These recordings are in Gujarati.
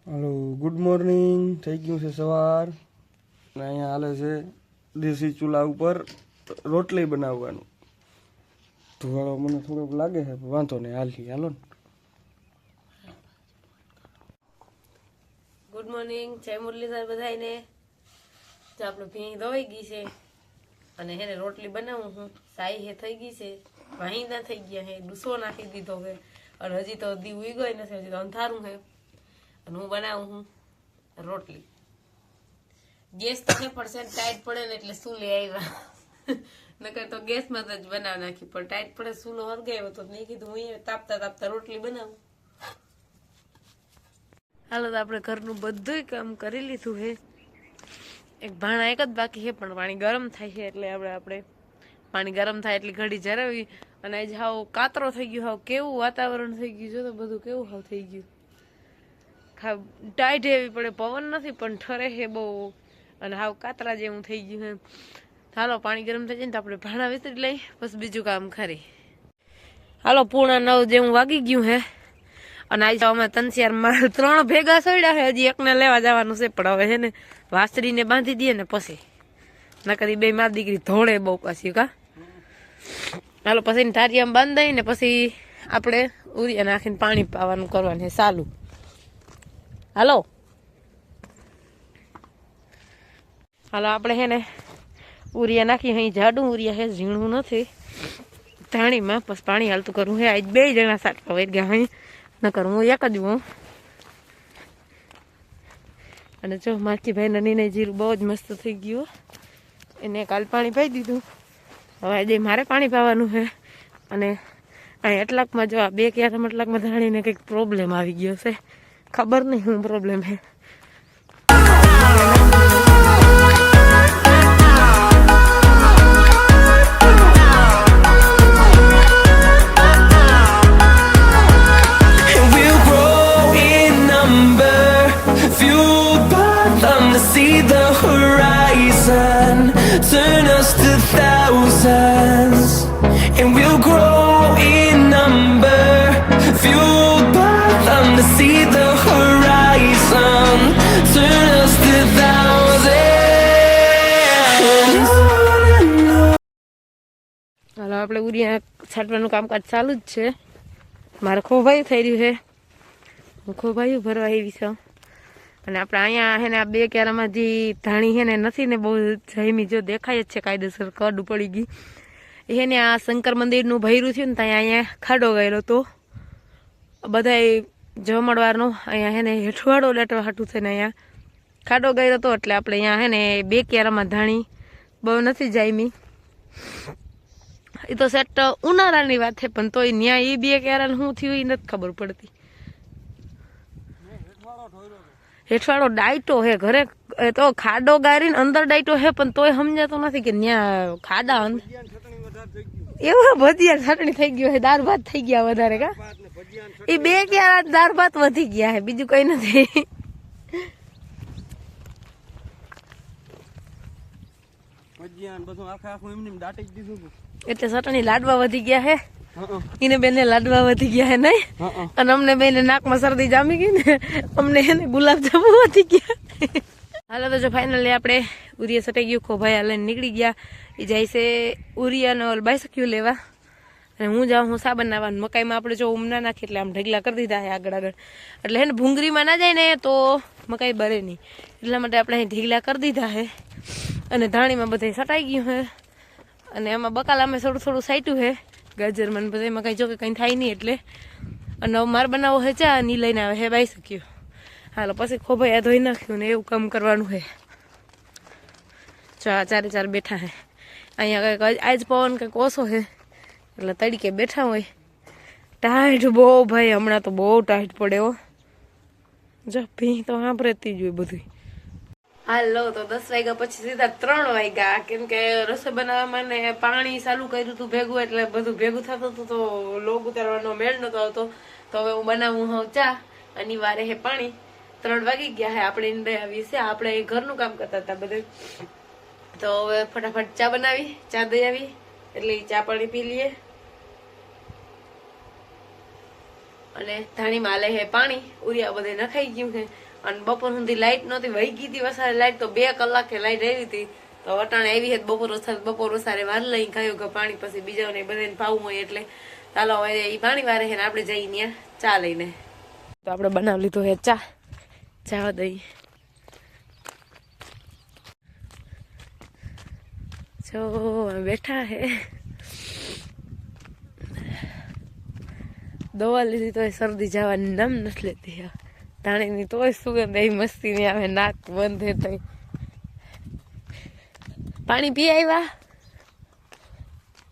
हेलो गुड मॉर्निंग થઈ ગયું છે સવાર ને અહીંયા હાલે છે દેશી ચૂલા ઉપર રોટલી બનાવવાનું ધુવાળો મને થોડોક લાગે છે પણ વાંધો નહીં હાલો ને ગુડ મોર્નિંગ જય મુરલીધર બધાને તો આપણે ભીંગ ધોઈ ગઈ છે અને હેને રોટલી બનાવું હું સાઈ હે થઈ ગઈ છે વાહીના થઈ ગયા હે ડૂસો નાખી દીધો છે અને હજી તો દી ઉઈ ગઈ નથી હજી તો અંધારું છે અને હું બનાવું હું રોટલી ગેસ તો છે પણ છે ટાઈટ પડે ને એટલે શું લઈ આવ્યા નકર તો ગેસમાં જ બનાવી નાખી પણ ટાઈટ પડે સૂલો હરગાવ્યો તો મેં કીધું હું તાપતા તાપતા રોટલી બનાવું હાલો તો આપણે ઘરનું બધું કામ કરી લીધું છે એક ભાણા એક જ બાકી છે પણ પાણી ગરમ થાય છે એટલે આપણે પાણી ગરમ થાય એટલી ઘડી જરાવી અને આજે હાવ કાતરો થઈ ગયો હાવ કેવું વાતાવરણ થઈ ગયું છે તો બધું કેવું હાવ થઈ ગયું ટાઈટ એવી પડે પવન નથી પણ ઠરે છે બહુ અને હાવ કાતરા જેવું થઈ ગયું છે હાલો પાણી ગરમ થઈ જાય ને તો આપણે ભાણા વિતરી લઈ પછી બીજું કામ કરી હાલો 9:30 જેવું વાગી ગયું છે અને આજે અમે તનસિયારમાં 3 ભેગા સડ્યા છે હજી એકને લેવા જવાનું છે પણ હવે છે ને વાસળીને બાંધી દઈએ ને પછી નકર બે મારી દીકરી ધોળે બહુ પાછી કા હાલો પછી ધારિયામાં બાંધી ને પછી આપણે ઉરિયા નાખીને પાણી પાવાનું કરવાનું છે ચાલુ હાલો હાલો આપણે છે ને ઉરિયા નાખી અહીં જાડું ઉરિયા છે ઝીણું નથી ધાણીમાં પછી પાણી હાલતું કરવું છે આજ 2 જણા સાટવા વહી ગયા અહીં નકર હું એક જ હું અને જો માખીભાઈ નનીને જીરું બહુ જ મસ્ત થઈ ગયું એને કાલ પાણી પાઈ દીધું હવે આજે મારે પાણી પાવાનું છે અને અહીં એટલાકમાં જો આ 2 ક્યારેમ એટલાકમાં ધાણીને કંઈક પ્રોબ્લેમ આવી ગયો છે ખબર નહીં શું પ્રોબ્લેમ છે See the horizon, turn us to thousands, and we'll grow in number, fueled by them to see the horizon, turn us to thousands. હાલો આપણે ઉરિયા છાંટવાનું કામકાજ ચાલુ જ છે મારે ખોભાયું થઈ રહ્યું છે હું ખોભાયું ભરવા આવી છું અને આપણે અહીંયા હે ને આ 2 ક્યારામાંથી ધાણી હે ને નથી ને બહુ જઈમી જો દેખાય જ છે કાયદેસર કડ પડી ગઈ હે ને આ શંકર મંદિરનું ભર્યું થયું ને ત્યાં અહીંયા ખાડો ગયેલો તો બધાય જમણવારનો અહીંયા હે ને હેઠવાડો લેટવા હાટું થઈને અહીંયા ખાડો ગયેલો તો એટલે આપણે અહીંયા હે ને 2 ક્યારામાં ધાણી બહુ નથી જાયમી એ તો સેટ ઉનાળાની વાત છે પણ તોય ત્યાં એ 2 ક્યારાને શું થયું એ નથી ખબર પડતી હેઠવાડો ડાયટો હે ઘરે તો ખાડો ગારીને અંદર ડાયટો હે પણ તોય સમજાતું નથી કે ત્યાં ખાડા અંદર એવું ભજીયા ચટણી થઈ ગયું હે દાળ ભાત થઈ ગયા વધારે કા એ 2 ક્યારા દાળ ભાત વધી ગયા હે બીજું કઈ નથી એટલે ચટણી લાડવા વધી ગયા હે એને બેને લાડવા વધી ગયા હે નહીં અને અમને બેને નાકમાં શરદી જામી ગઈ ને અમને એને ગુલાબજાંબુ વધી ગયા હાલો તો જો ફાઇનલી આપણે ઉરિયા સટાઈ ગયું ખોભાઈ હાલે નીકળી ગયા એ જાય છે ઉરિયાનો બાયસક્યુ લેવા અને હું જાઉં હું સા બનાવવાનું મકાઈમાં આપણે જો ઉમના નાખી એટલે આમ ઢગલા કરી દીધા છે આગળ એટલે હે ને ભૂંગળીમાં ના જાય ને તો મકાઈ બરે નહીં એટલા માટે આપણે અહીં ઢીગલા કરી દીધા છે અને ધાણીમાં બધે સટાઈ ગયું છે અને એમાં બકાલા અમે થોડું થોડું સાઈટ્યું છે ગાજર મને બધા એમાં કઈ જો કે કંઈ થાય નહીં એટલે અને મારે બનાવો હે ચા ની લઈને આવે હે બાઈ શક્યો હાલો પછી ખોભાઈ ધોઈ નાખ્યું ને એવું કામ કરવાનું છે ચા 4 બેઠા હે અહીંયા કંઈક આજ પવન કંઈક ઓછો છે એટલે તડીકે બેઠા હોય ટાઈટ બહુ ભાઈ હમણાં તો બહુ ટાઈટ પડે હો જો ભી તો સાંભળતી જ હોય બધું હાલો તો 10 વાગ્યા પછી સીધા 3 વાગ્યા કેમ કે રસોઈ બનાવવામાં ને પાણી ચાલુ કર્યું હતું ભેગું એટલે બધું ભેગું થતું હતું તો લોગ ઉતારવાનો મેળ નતો આવતો તો હવે હું બનાવું હું ચા અનિવાર્ય હે પાણી 3 વાગી ગયા હે આપણે ઈંડે આવી છે આપણે ઘરનું કામ કરતા હતા બધે તો હવે ફટાફટ ચા બનાવી ચા દઈ આવી એટલે ચા પાણી પી લઈએ અને ધાણીમાં લે હે પાણી ઉરિયા બધે નખાઈ ગયું છે અને બપોર સુધી લાઈટ નહોતી, વહી ગઈ હતી વસારે લાઈટ, તો 2 કલાકે લાઈટ આવી હતી. તો અટાણે આવી હતી બપોર વસારે વાર લઈ ખાયું કે પાણી પછી બીજાને બધાને પાવું હોય એટલે ચાલો હવે એ પાણી વારે છે ને આપણે જઈ ત્યાં ચા લઈને. તો આપણે બનાવી લીધો હે ચા દઈ જો બેઠા હે. દવા લીધી તો શરદી જવાની નામ નથી લેતી. ધાણીની તોય સુગંધ એવી મસ્તી ની આવે, નાક બંધ હે તો. પાણી પી આવ્યા?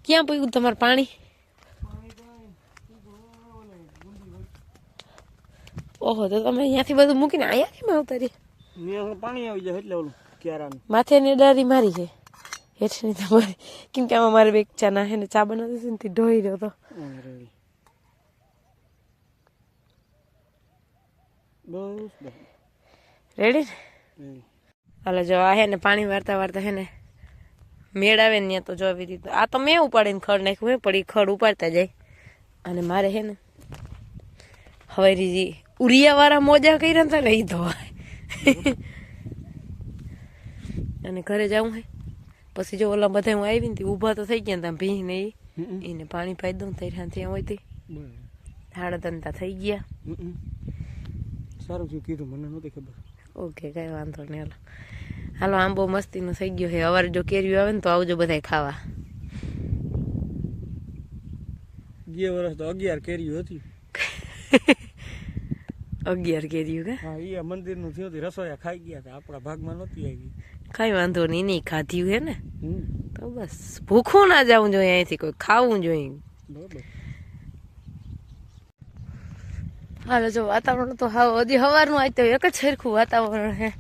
ક્યાં પીવું તમારે પાણી? ઓહો, તો તમે અહીંયાથી બધું મૂકીને અહીંયા કેમ આવતા રે? પાણી આવી જાય એટલે ઓલું ક્યારાનું માથે ની ડારી મારી છે હેઠની તમારી, કેમ કે આમાં મારે બે ચા ના હે ને ચા બનાવતી હતી ને તે ઢોઈ રહ્યો તો. રેડી ને? હાલો જો આ હે ને પાણી વારતા વારતા હે ને મેળ આવે ને તો જો આવી રીતે આ તો મેં ઉપાડીને ખડ નાખ્યું હે, પડી ખડ ઉપાડતા જાય. અને મારે હે ને હવેરી ઉરિયા વાળા મોજા કર્યા હતા ને એ ધોવાય. અને ઘરે જવું હે પછી જો ઓલા બધા હું આવી ને ઊભા તો થઈ ગયા ને ભીહ ને એને પાણી પાઈ દઉં ત્યાં હોય તે હાડતનતા થઈ ગયા. સારું થયું કીધું, મને નહોતી ખબર. ઓકે, કઈ વાંધો નહીં. હાલો આંબો મસ્તીનો થઈ ગયો છે. અવારે જો કેરીઓ આવે ને તો આવજો બધા ખાવા. ગયા વર્ષ તો 11 કેરીઓ હતી. 11 કેરીઓ કે? હા, એ મંદિરનું થયું હતું, રસોયા ખાઈ ગયા હતા, આપણા ભાગમાં નહોતી આવી. કઈ વાંધો નહીં, નહીં ખાધ્યું હે ને તો બસ ભૂખું ના જવું જોઈએ, અહીંથી કોઈ ખાવું જોઈએ. બરાબર. હાલો જો વાતાવરણ તો હજી સવારનું આજ તો એક જ સરખું વાતાવરણ છે.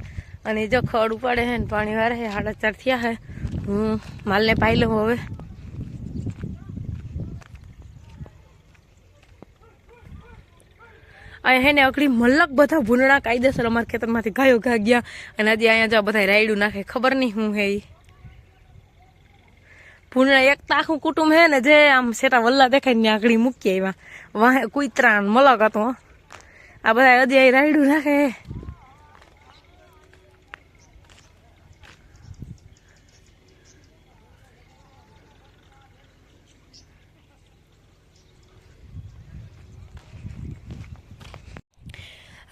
અને જો ખડ ઉપાડે છે ને પાણી વારે છે. 4:30 થયા છે. હું માલને પાઈ લઉં હવે. અહીંયા હે ને અકડી મલક બધા ભૂંડણા કાયદેસર અમારા ખેતરમાંથી ગાયો ઘા ગયા. અને હજી અહીંયા જો બધા રાયડું નાખે, ખબર નહીં શું હે એ ભૂંડણા. એક તો આખું કુટુંબ હે ને જે આમ સેટા વલ્લા દેખાય ને આગળ મૂકી આવ્યા. વાહે કુતરા મલક હતો. આ બધા હજી અહીં રાયડું નાખે.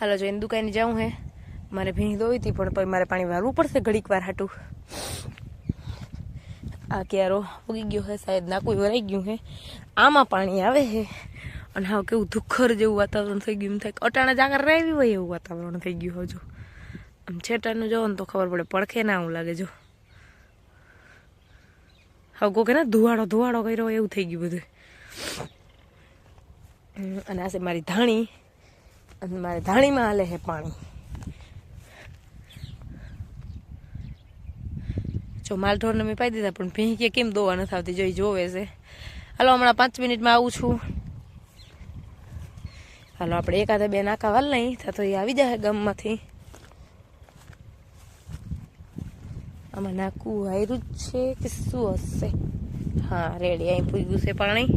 હાલો જો એની દુકાને જાઉં હે, મારે ભીંગ દોવી હતી પણ તો મારે પાણી વારવું પડશે ઘડીક વાર હાટું. આ ક્યારો ઉગી ગયો હે, શાયદ નાકું વરાઈ ગયું હે. આમાં પાણી આવે છે અને હા કેવું ધુખર જેવું વાતાવરણ થઈ ગયું. એમ થાય અટાણા જાગર રહેવી હોય એવું વાતાવરણ થઈ ગયું. હજુ આમ છેટાનું જોવો ને તો ખબર પડે, પડખે ના આવું લાગે. જો હવે કોકે ને ધુવાડો કર્યો એવું થઈ ગયું બધું. અને આ છે મારી ધાણી, અને મારે ધાણીમાં હાલે છે પાણી. જો માલઢોરને મેં પાઈ દીધા પણ ભીંગ કે કેમ દોવા નથી આવતી જોઈ જોવે છે. હાલો હમણાં 5 મિનિટમાં આવું છું. હાલો આપણે એકાદા 2 નાકા વાલ નહીં તો એ આવી જાય ગામમાંથી. આમાં નાકું હાર્યું જ છે કે શું હશે? હા રેડી, અહીં પૂગ્યું છે પાણી.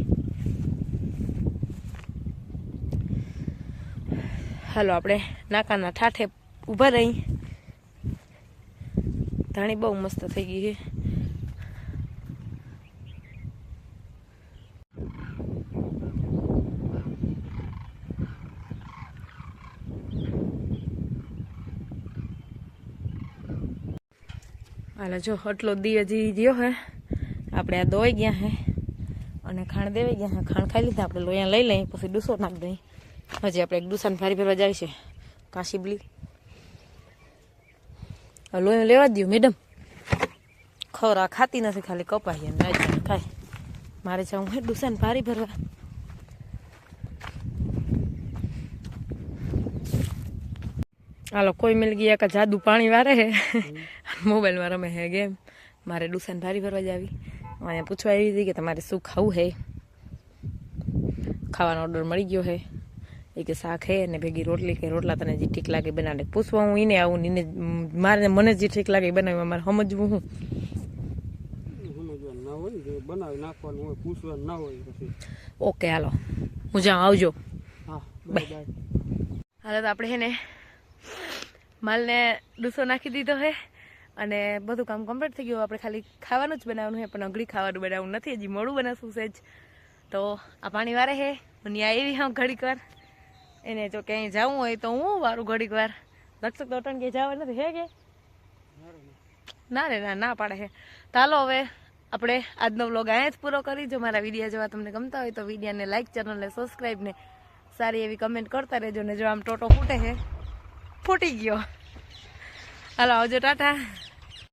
હાલો આપણે નાકાના ઠાઠે ઊભા રહી. ધાણી બહુ મસ્ત થઈ ગઈ છે. હાલો જો આટલો દી હજી રહ્યો હે. આપણે આ દોઈ ગયા હે અને ખાણ દેવાઈ ગયા હે. ખાણ ખાઈ લીધા આપણે લોયા લઈ લઈએ પછી ડૂસો નાખી દઈએ. હજી આપણે એક ડૂસાને ફારી ફેરવા જાય છે કાશીબલી. લોહી લેવા દઉં મેડમ, ખવરા ખાતી નથી, ખાલી કપાઈ ખાય. મારે જવું હે ડૂસાને ફારી ફરવા. હાલો કોઈ મિલ ગઈ એક જાદુ પાણી વારે હે, મોબાઈલમાં રમે હે ગેમ. મારે ડૂસાને ફારી ફરવા જાવી. અહીંયા પૂછવા આવી હતી કે તમારે શું ખાવું હે. ખાવાનો ઓર્ડર મળી ગયો હે. એ કે શાક હે ને ભેગી રોટલી કે રોટલા તને જે ઠીક લાગે બનાવે. પૂછવા હું એને આવું ને મને જે ઠીક લાગે બનાવે. મારે સમજવું હું બનાવી નાખવાનું હોય, પૂછવાનું ના હોય પછી. ઓકે હાલો હું જાઉં, આવજો. હા બાય. હાલો તો આપણે હે ને માલને ડૂસો નાખી દીધો છે અને બધું કામ કમ્પ્લીટ થઈ ગયું. આપણે ખાલી ખાવાનું જ બનાવવાનું છે, પણ અઘરી ખાવાનું બનાવવું નથી, હજી મોડું બનાવશું છે જ. તો આ પાણી વારે છે, હું ત્યાં આવી હા ઘડીક વાર. એને જો ક્યાંય જવું હોય તો હું વારું ઘડીક વાર. લક્ષક તો અટણ ક્યાંય જવા નથી હે કે ના રે ના પાડે છે. ચાલો હવે આપણે આજનો વ્લોગ અહીંયા જ પૂરો કરી. જો મારા વિડીયો જોવા તમને ગમતા હોય તો વિડીયોને લાઈક, ચેનલને સબસ્ક્રાઈબ ને સારી એવી કમેન્ટ કરતા રહેજો. ને જો આમ ટોટો ફૂટે છે, ફૂટી ગયો. હાલો આવજો, ટાટા.